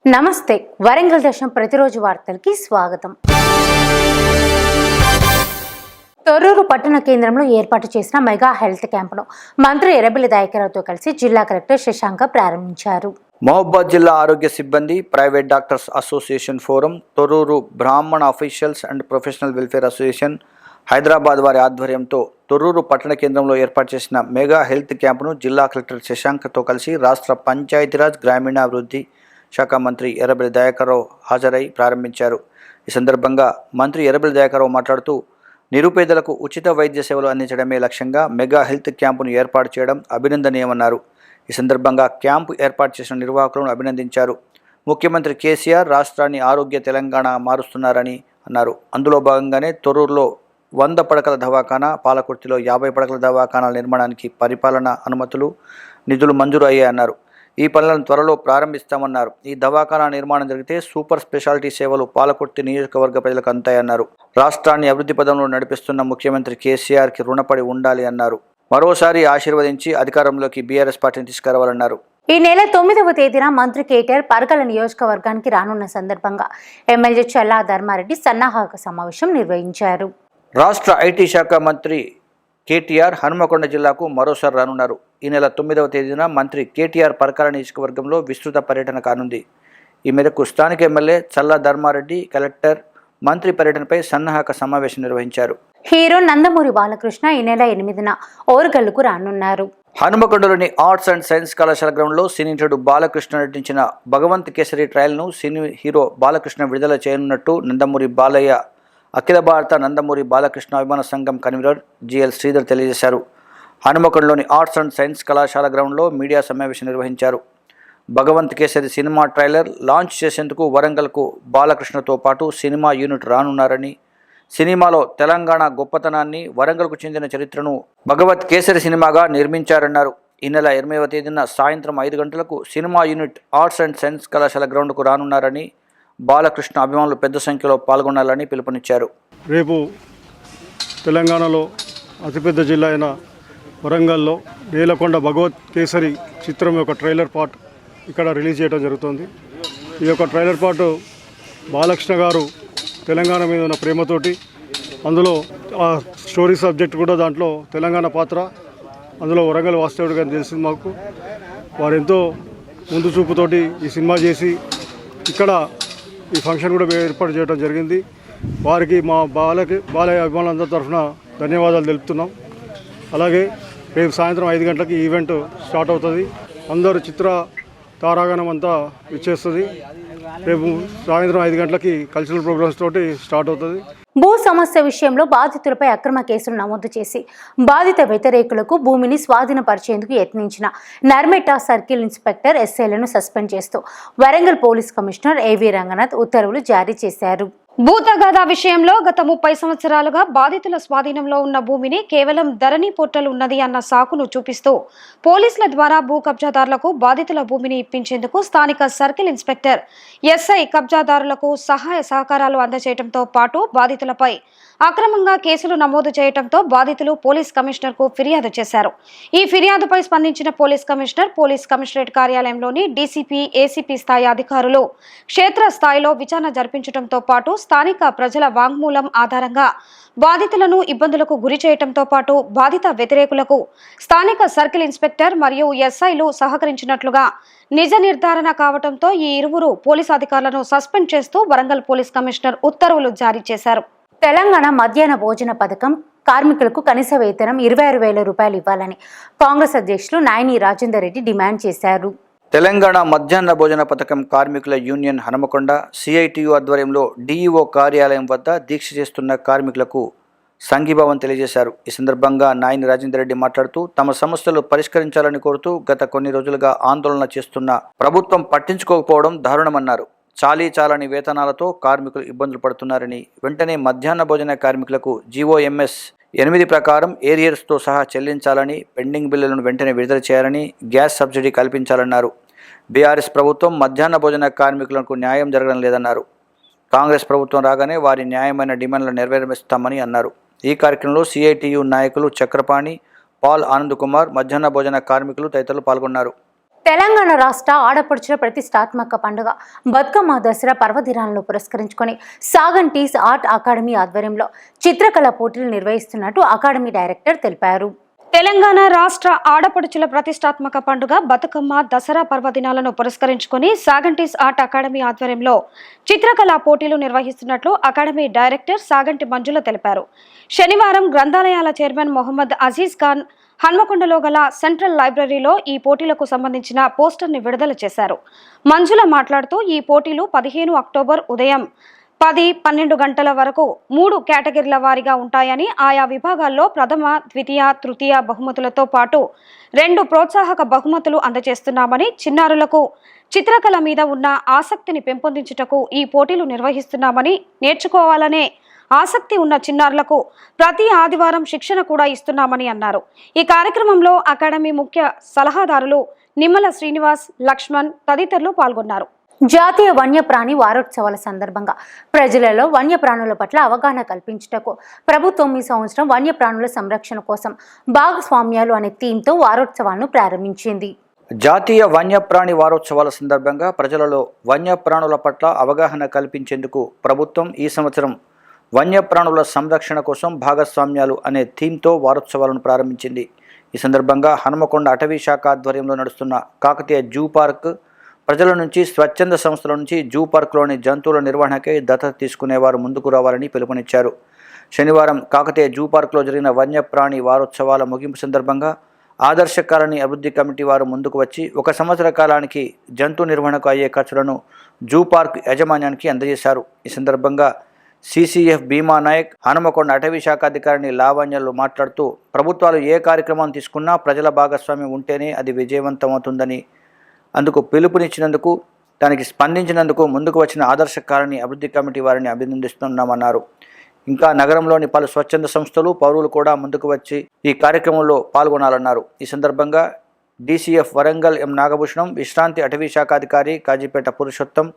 నమస్తే వరంగల్ దర్శనం ప్రతిరోజు వార్తలకి స్వాగతం. తొర్రూరు పట్టణ కేంద్రంలో ఏర్పాటు చేసిన మెగా హెల్త్ క్యాంపును మంత్రి ఎర్రబెల్లి దయాకర్రావుతో కలిసి జిల్లా కలెక్టర్ శశాంక ప్రారంభించారు. మహబూబాబాద్ జిల్లా ఆరోగ్య సిబ్బంది private doctors association forum, Thorrur Brahmana officials and professional welfare association Hyderabad వారి ఆధ్వర్యంతో తొర్రూరు పట్టణ కేంద్రంలో ఏర్పాటు చేసిన మెగా హెల్త్ క్యాంపును జిల్లా కలెక్టర్ శశాంక్తో కలిసి రాష్ట్ర పంచాయతీరాజ్ గ్రామీణాభివృద్ధి శాఖ మంత్రి ఎర్రబెల్లి దయాకర్రావు హాజరై ప్రారంభించారు. ఈ సందర్భంగా మంత్రి ఎర్రబెల్లి దయాకర్రావు మాట్లాడుతూ నిరుపేదలకు ఉచిత వైద్య సేవలు అందించడమే లక్ష్యంగా మెగా హెల్త్ క్యాంపును ఏర్పాటు చేయడం అభినందనీయమన్నారు. ఈ సందర్భంగా క్యాంపు ఏర్పాటు చేసిన నిర్వాహకులను అభినందించారు. ముఖ్యమంత్రి కేసీఆర్ రాష్ట్రాన్ని ఆరోగ్య తెలంగాణ మారుస్తున్నారని అన్నారు. అందులో భాగంగానే తొర్రూరులో 100 పడకల దవాఖానా, పాలకుర్తిలో 50 పడకల దవాఖానాల నిర్మాణానికి పరిపాలన అనుమతులు, నిధులు మంజూరు అయ్యాయన్నారు. ఈ పనులను త్వరలో ప్రారంభిస్తామన్నారు. ఈ దవాఖానా నిర్మాణం జరిగితే సూపర్ స్పెషాలిటీ సేవలు పాలకుర్తి నియోజకవర్గ ప్రజలకు అందుతాయన్నారు. రాష్ట్రాన్ని అభివృద్ధి పదంలో నడిపిస్తున్న ముఖ్యమంత్రి కేసీఆర్కి రుణపడి ఉండాలి అన్నారు. మరోసారి ఆశీర్వదించి అధికారంలోకి బీఆర్ఎస్ పార్టీని తీసుకురావాలన్నారు. ఈ నెల 9వ తేదీన మంత్రి కేటీఆర్ పరకాల నియోజకవర్గానికి రానున్న సందర్భంగా ఎమ్మెల్యే చల్లా ధర్మారెడ్డి సన్నాహక సమావేశం నిర్వహించారు. రాష్ట్ర ఐటీ శాఖ మంత్రి కేటీఆర్ హనుమకొండ జిల్లాకు మరోసారి రానున్నారు. ఈ నెల 9వ తేదీన మంత్రి కేటీఆర్ పరకాల నియోజకవర్గంలో విస్తృత పర్యటన కానుంది. ఈ మేరకు స్థానిక ఎమ్మెల్యే చల్లా ధర్మారెడ్డి, కలెక్టర్ మంత్రి పర్యటనపై సన్నాహక సమావేశం నిర్వహించారు. హీరో నందమూరి బాలకృష్ణ ఈ నెల 8న ఓరుగల్లుకు రానున్నారు. హనుమకొండలోని ఆర్ట్స్ అండ్ సైన్స్ కళాశాల గ్రౌండ్లో సినీ నటుడు బాలకృష్ణ నటించిన భగవంత్ కేసరి ట్రయల్ను సినీ హీరో బాలకృష్ణ విడుదల చేయనున్నట్టు నందమూరి బాలయ్య అఖిల భారత నందమూరి బాలకృష్ణ అభిమాన సంఘం కన్వీనర్ జిఎల్ శ్రీధర్ తెలియజేశారు. హనుమకొండలోని ఆర్ట్స్ అండ్ సైన్స్ కళాశాల గ్రౌండ్లో మీడియా సమావేశం నిర్వహించారు. Bhagavanth Kesari cinema trailer launch చేసేందుకు వరంగల్కు బాలకృష్ణతో పాటు సినిమా యూనిట్ రానున్నారని, సినిమాలో తెలంగాణ గొప్పతనాన్ని, వరంగల్కు చెందిన చరిత్రను భగవత్ కేసరి సినిమాగా నిర్మించారన్నారు. ఈ నెల 20వ తేదీన సాయంత్రం 5 గంటలకు cinema unit arts and science కళాశాల గ్రౌండ్కు రానున్నారని, బాలకృష్ణ అభిమానులు పెద్ద సంఖ్యలో పాల్గొనాలని పిలుపునిచ్చారు. రేపు తెలంగాణలో అతిపెద్ద జిల్లా అయిన వరంగల్లో నేలకొండ భగవత్ కేసరి చిత్రం యొక్క ట్రైలర్ పార్ట్ ఇక్కడ రిలీజ్ చేయడం జరుగుతుంది. ఈ యొక్క ట్రైలర్ పార్ట్ బాలకృష్ణ గారు తెలంగాణ మీద ఉన్న ప్రేమతోటి, అందులో ఆ స్టోరీ సబ్జెక్ట్ కూడా దాంట్లో తెలంగాణ పాత్ర, అందులో వరంగల్ వాస్తవుడు గారిని తెలిసింది మాకు. వారు ఎంతో ముందు చూపుతోటి ఈ సినిమా చేసి ఇక్కడ ఈ ఫంక్షన్ కూడా ఏర్పాటు చేయడం జరిగింది. వారికి మా బాలయ్య అభిమానులందరి తరఫున ధన్యవాదాలు తెలుపుతున్నాం. అలాగే రేపు సాయంత్రం 5 గంటలకి ఈవెంట్ స్టార్ట్ అవుతుంది. అందరూ చిత్ర తారాగణం అంతా ఇచ్చేస్తుంది. రేపు సాయంత్రం 5 గంటలకి కల్చరల్ ప్రోగ్రామ్స్ తోటి స్టార్ట్ అవుతుంది. భూ సమస్య విషయంలో బాధితులపై అక్రమ కేసులు నమోదు చేసి బాధిత వ్యతిరేకులకు భూమిని స్వాధీనపరిచేందుకు యత్నించిన నర్మెటా సర్కిల్ ఇన్స్పెక్టర్ ఎస్ఐలను సస్పెండ్ చేస్తూ వరంగల్ పోలీస్ కమిషనర్ ఏవి రంగనాథ్ ఉత్తర్వులు జారీ చేశారు. భూ తగాదా విషయంలో గత 30 సంవత్సరాలుగా బాధితుల స్వాధీనంలో ఉన్న భూమిని కేవలం ధరణి పోర్టల్ ఉన్నది అన్న సాకును చూపిస్తూ పోలీసుల ద్వారా భూ కబ్జాదారులకు బాధితుల భూమిని ఇప్పించేందుకు స్థానిక సర్కిల్ ఇన్స్పెక్టర్ ఎస్ఐ కబ్జాదారులకు సహాయ సహకారాలు అందజేయడంతో పాటు బాధితులపై అక్రమంగా కేసులు నమోదు చేయడంతో బాధితులు పోలీస్ కమిషనర్కు ఫిర్యాదు చేశారు. ఈ ఫిర్యాదుపై స్పందించిన పోలీస్ కమిషనరేట్ కార్యాలయంలోని డీసీపీ, ఏసీపీ స్థాయి అధికారులు క్షేత్ర స్థాయిలో విచారణ జరిపించడంతో పాటు స్థానిక ప్రజల వాంగ్మూలం ఆధారంగా బాధితులను ఇబ్బందులకు గురి చేయడంతో పాటు బాధిత వ్యతిరేకులకు స్థానిక సర్కిల్ ఇన్స్పెక్టర్ మరియు ఎస్ఐలు సహకరించినట్లుగా నిజ నిర్ధారణ కావడంతో ఈ ఇరువురు పోలీస్ అధికారులను సస్పెండ్ చేస్తూ వరంగల్ పోలీస్ కమిషనర్ ఉత్తర్వులు జారీ చేశారు. తెలంగాణ మధ్యాహ్న భోజన పథకం కార్మికులకు కనీస వేతనం 26,000 రూపాయలు ఇవ్వాలని కాంగ్రెస్ అధ్యక్షులు నాయని రాజేందర్ రెడ్డి డిమాండ్ చేశారు. తెలంగాణ మధ్యాహ్న భోజన పథకం కార్మికుల యూనియన్ హనుమకొండ సిఐటియు ఆధ్వర్యంలో డిఈఓ కార్యాలయం వద్ద దీక్ష చేస్తున్న కార్మికులకు సంఘీభావం తెలియజేశారు. ఈ సందర్భంగా నాయని రాజేందర్ రెడ్డి మాట్లాడుతూ తమ సమస్యలు పరిష్కరించాలని కోరుతూ గత కొన్ని రోజులుగా ఆందోళన చేస్తున్న ప్రభుత్వం పట్టించుకోకపోవడం దారుణమన్నారు. చాలని వేతనాలతో కార్మికులు ఇబ్బందులు పడుతున్నారని, వెంటనే మధ్యాహ్న భోజన కార్మికులకు జీవోఎంఎస్ 8 ప్రకారం ఏరియర్స్తో సహా చెల్లించాలని, పెండింగ్ బిల్లులను వెంటనే విడుదల చేయాలని, గ్యాస్ సబ్సిడీ కల్పించాలన్నారు. బీఆర్ఎస్ ప్రభుత్వం మధ్యాహ్న భోజన కార్మికులకు న్యాయం జరగడం లేదన్నారు. కాంగ్రెస్ ప్రభుత్వం రాగానే వారి న్యాయమైన డిమాండ్లను నెరవేర్స్తామని అన్నారు. ఈ కార్యక్రమంలో సిఐటియు నాయకులు చక్రపాణి, పాల్ ఆనంద్ కుమార్, మధ్యాహ్న భోజన కార్మికులు తదితరులు పాల్గొన్నారు. తెలంగాణ రాష్ట్ర ఆడపడుచుల ప్రతిష్టాత్మక పండుగ బతుకమ్మ దసరా పర్వదినాలను పురస్కరించుకొని సాగంటీస్ ఆర్ట్ అకాడమీ ఆధ్వర్యంలో చిత్రకళ పోటీలు నిర్వహిస్తున్నట్టు అకాడమీ డైరెక్టర్ తెలిపారు. తెలంగాణ రాష్ట్ర ఆడపడుచుల ప్రతిష్టాత్మక పండుగ బతుకమ్మ దసరా పర్వదినాలను పురస్కరించుకొని సాగంటీస్ ఆర్ట్ అకాడమీ ఆధ్వర్యంలో చిత్రకళా పోటీలు నిర్వహిస్తున్నట్లు అకాడమీ డైరెక్టర్ సాగంటి మంజుల తెలిపారు. శనివారం గ్రంథాలయాల చైర్మన్ మొహమ్మద్ అజీజ్ ఖాన్ హన్మకొండలో గల సెంట్రల్ లైబ్రరీలో ఈ పోటీలకు సంబంధించిన పోస్టర్ని విడుదల చేశారు. మంజుల మాట్లాడుతూ ఈ పోటీలు 15 అక్టోబర్ ఉదయం 10-12 గంటల వరకు 3 కేటగిరీల వారీగా ఉంటాయని, ఆయా విభాగాల్లో ప్రథమ, ద్వితీయ, తృతీయ బహుమతులతో పాటు 2 ప్రోత్సాహక బహుమతులు అందజేస్తున్నామని, చిన్నారులకు చిత్రకళ మీద ఉన్న ఆసక్తిని పెంపొందించుటకు ఈ పోటీలు నిర్వహిస్తున్నామని, నేర్చుకోవాలనే ఆసక్తి ఉన్న చిన్నారులకు ప్రతి ఆదివారం శిక్షణ కూడా ఇస్తున్నామని అన్నారు. ఈ కార్యక్రమంలో అకాడమీ ముఖ్య సలహాదారులు నిమ్మల శ్రీనివాస్, లక్ష్మణ్ తదితరులు పాల్గొన్నారు. జాతీయ వన్యప్రాణి వారోత్సవాల సందర్భంగా ప్రజలలో వన్యప్రాణుల పట్ల అవగాహన కల్పించుటకు ప్రభుత్వం ఈ సంవత్సరం వన్యప్రాణుల సంరక్షణ కోసం భాగస్వామ్యాలు అనే థీమ్తో వారోత్సవాలను ప్రారంభించింది. జాతీయ వన్యప్రాణి వారోత్సవాల సందర్భంగా ప్రజలలో వన్యప్రాణుల పట్ల అవగాహన కల్పించేందుకు ప్రభుత్వం ఈ సంవత్సరం వన్యప్రాణుల సంరక్షణ కోసం భాగస్వామ్యాలు అనే థీమ్తో వారోత్సవాలను ప్రారంభించింది. ఈ సందర్భంగా హనుమకొండ అటవీ శాఖ ఆధ్వర్యంలో నడుస్తున్న కాకతీయ జూ పార్క్ ప్రజల నుంచి, స్వచ్ఛంద సంస్థల నుంచి జూ పార్క్లోని జంతువుల నిర్వహణకై దత్తత తీసుకునేవారు ముందుకు రావాలని పిలుపునిచ్చారు. శనివారం కాకతీయ జూ పార్క్లో జరిగిన వన్యప్రాణి వారోత్సవాల ముగింపు సందర్భంగా ఆదర్శ కాలనీ అభివృద్ధి కమిటీ వారు ముందుకు వచ్చి 1 సంవత్సర కాలానికి జంతు నిర్వహణకు అయ్యే ఖర్చులను జూ పార్క్ యాజమాన్యానికి అందజేశారు. ఈ సందర్భంగా CCF భీమా నాయక్, హనుమకొండ అటవీ శాఖ అధికారిని లావణ్యలు మాట్లాడుతూ ప్రభుత్వాలు ఏ కార్యక్రమం తీసుకున్నా ప్రజల భాగస్వామ్యం ఉంటేనే అది విజయవంతమవుతుందని, అందుకు పిలుపునిచ్చినందుకు, దానికి స్పందించినందుకు ముందుకు వచ్చిన ఆదర్శ కాలనీ అభివృద్ధి కమిటీ వారిని అభినందిస్తున్నామన్నారు. ఇంకా నగరంలోని పలు స్వచ్ఛంద సంస్థలు, పౌరులు కూడా ముందుకు వచ్చి ఈ కార్యక్రమంలో పాల్గొనాలన్నారు. ఈ సందర్భంగా DCF వరంగల్ ఎం నాగభూషణం, విశ్రాంతి అటవీ శాఖ అధికారి కాజీపేట పురుషోత్తం,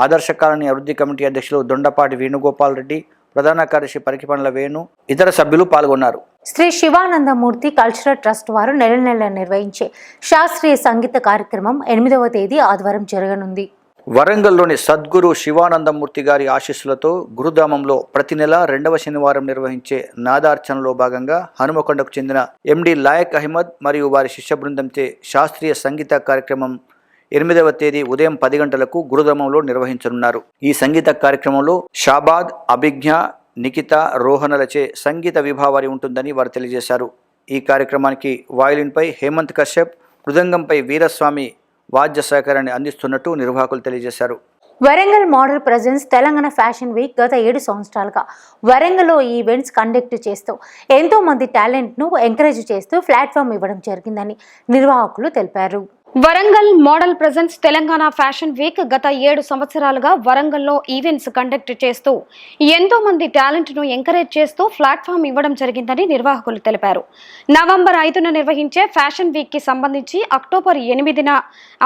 ఆదర్శ కాలనీ అభివృద్ధి కమిటీ అధ్యక్షులు దొండపాటి వేణుగోపాల్ రెడ్డి, ప్రధాన కార్యదర్శి పరికిపండ్ల వేణు, ఇతర సభ్యులు పాల్గొన్నారు. శ్రీ శివానందమూర్తి కల్చరల్ ట్రస్ట్ వారు నెల నిర్వహించే శాస్త్రీయ సంగీత కార్యక్రమం 8వ తేదీ ఆదివారం జరగనుంది. వరంగల్లోని సద్గురు శివానందమూర్తి గారి ఆశీస్సులతో గురుధామంలో ప్రతి నెల 2వ శనివారం నిర్వహించే నాదార్చనలో భాగంగా హనుమకొండకు చెందిన MD లాయక్ అహ్మద్ మరియు వారి శిష్య బృందంచే శాస్త్రీయ సంగీత కార్యక్రమం 8వ తేదీ ఉదయం 10 గంటలకు గురుధామంలో నిర్వహించనున్నారు. ఈ సంగీత కార్యక్రమంలో షాబాద్, అభిజ్ఞ, నిఖిత, రోహనలచే సంగీత విభావారి ఉంటుందని వారు తెలియజేశారు. ఈ కార్యక్రమానికి వయలిన్పై హేమంత్ కశ్యప్, మృదంగంపై వీరస్వామి వాద్య సహకారాన్ని అందిస్తున్నట్టు నిర్వాహకులు తెలియజేశారు. Warangal model presence Telangana fashion week గత 7 సంవత్సరాలుగా వరంగల్లో ఈవెంట్స్ కండక్ట్ చేస్తూ ఎంతో మంది టాలెంట్ను ఎంకరేజ్ చేస్తూ ప్లాట్ఫామ్ ఇవ్వడం జరిగిందని నిర్వాహకులు తెలిపారు. Warangal model presence Telangana fashion week గత 7 సంవత్సరాలుగా వరంగల్లో ఈవెంట్స్ కండక్ట్ చేస్తూ ఎంతో మంది టాలెంట్ ను ఎంకరేజ్ చేస్తూ ప్లాట్ఫామ్ ఇవ్వడం జరిగిందని నిర్వాహకులు తెలిపారు. నవంబర్ 5న నిర్వహించే ఫ్యాషన్ వీక్ కి సంబంధించి అక్టోబర్ 8న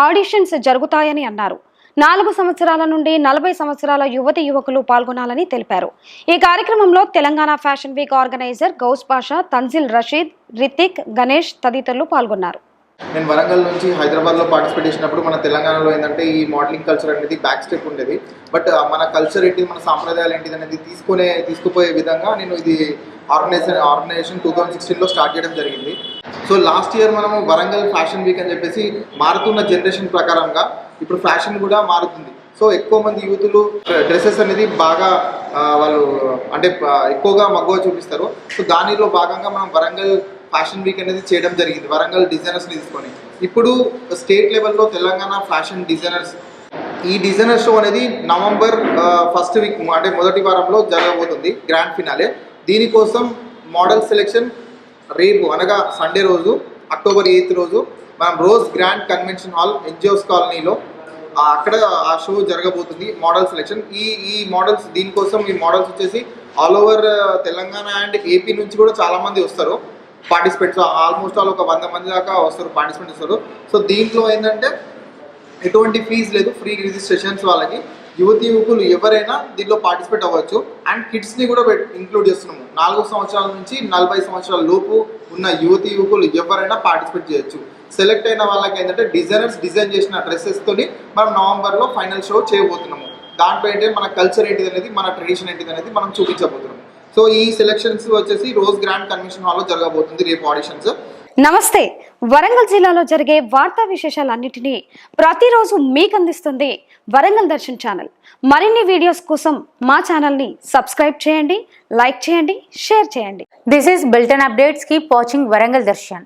ఆడిషన్స్ జరుగుతాయని అన్నారు. 4 సంవత్సరాల నుండి 40 సంవత్సరాల యువకులు పాల్గొనాలని తెలిపారు. ఈ కార్యక్రమంలో Telangana fashion week organiser Ghouse Pasha, Tanzil Rasheed, Rithik, Ganesh తదితరులు పాల్గొన్నారు. నేను వరంగల్ నుంచి హైదరాబాద్లో పార్టిసిపేట్ చేసినప్పుడు మన తెలంగాణలో ఏంటంటే ఈ మోడలింగ్ కల్చర్ అనేది బ్యాక్ స్టెప్ ఉండేది. బట్ మన కల్చర్ ఏంటి, మన సాంప్రదాయాలు ఏంటిది అనేది తీసుకుపోయే విధంగా నేను ఇది ఆర్గనైజేషన్ 2016లో స్టార్ట్ చేయడం జరిగింది. సో లాస్ట్ ఇయర్ మనము వరంగల్ ఫ్యాషన్ వీక్ అని చెప్పేసి మారుతున్న జనరేషన్ ప్రకారంగా ఇప్పుడు ఫ్యాషన్ కూడా మారుతుంది. సో ఎక్కువ మంది యూతులు డ్రెస్సెస్ అనేది బాగా వాళ్ళు అంటే ఎక్కువగా మక్కువ చూపిస్తారు. సో దానిలో భాగంగా మనం వరంగల్ ఫ్యాషన్ వీక్ అనేది చేయడం జరిగింది, వరంగల్ డిజైనర్స్ని తీసుకొని. ఇప్పుడు స్టేట్ లెవెల్లో తెలంగాణ ఫ్యాషన్ డిజైనర్స్, ఈ డిజైనర్ షో అనేది నవంబర్ 1st వీక్ అంటే మొదటి వారంలో జరగబోతుంది, గ్రాండ్ ఫినాలే. దీనికోసం మోడల్ సెలెక్షన్ రేపు అనగా సండే రోజు అక్టోబర్ 8 రోజు మనం rose grand convention hall NGOs కాలనీలో అక్కడ ఆ షో జరగబోతుంది, మోడల్ సెలెక్షన్. ఈ మోడల్స్ దీనికోసం ఈ మోడల్స్ వచ్చేసి all over Telangana and AP నుంచి కూడా చాలామంది వస్తారు పార్టిసిపేట్స్. ఆల్మోస్ట్ ఆల్ ఒక 100 మంది దాకా వస్తారు, పార్టిసిపేట్ వస్తారు. సో దీంట్లో ఏంటంటే ఎటువంటి ఫీజు లేదు, ఫ్రీ రిజిస్ట్రేషన్స్ వాళ్ళకి. యువతి యువకులు ఎవరైనా దీనిలో పార్టిసిపేట్ అవ్వచ్చు. అండ్ కిడ్స్ని కూడా ఇంక్లూడ్ చేస్తున్నాము. 4 సంవత్సరాల నుంచి 40 సంవత్సరాల లోపు ఉన్న యువతి యువకులు ఎవరైనా పార్టిసిపేట్ చేయొచ్చు. సెలెక్ట్ అయిన వాళ్ళకి ఏంటంటే డిజైనర్స్ డిజైన్ చేసిన డ్రెస్సెస్తోని మనం నవంబర్లో ఫైనల్ షో చేయబోతున్నాము. దాంట్లో ఏంటంటే మన కల్చర్ ఏంటిది అనేది, మన ట్రెడిషన్ ఏంటిది అనేది మనం చూపించబోతున్నాము. సో ఈ సెలక్షన్స్ వచ్చేసి రోజ్ గ్రాండ్ కన్వెన్షన్ హాల్లో జరగబోతుంది రేపు ఆడిషన్స్. నమస్తే. వరంగల్ జిల్లాలో జరిగే వార్తా విశేషాలన్నిటినీ ప్రతిరోజు మీకు అందిస్తుంది వరంగల్ దర్శన్ ఛానల్. మరిన్ని వీడియోస్ కోసం మా ఛానల్ని సబ్స్క్రైబ్ చేయండి, లైక్ చేయండి, షేర్ చేయండి. This is Bilton updates. Keep watching Warangal Darshan.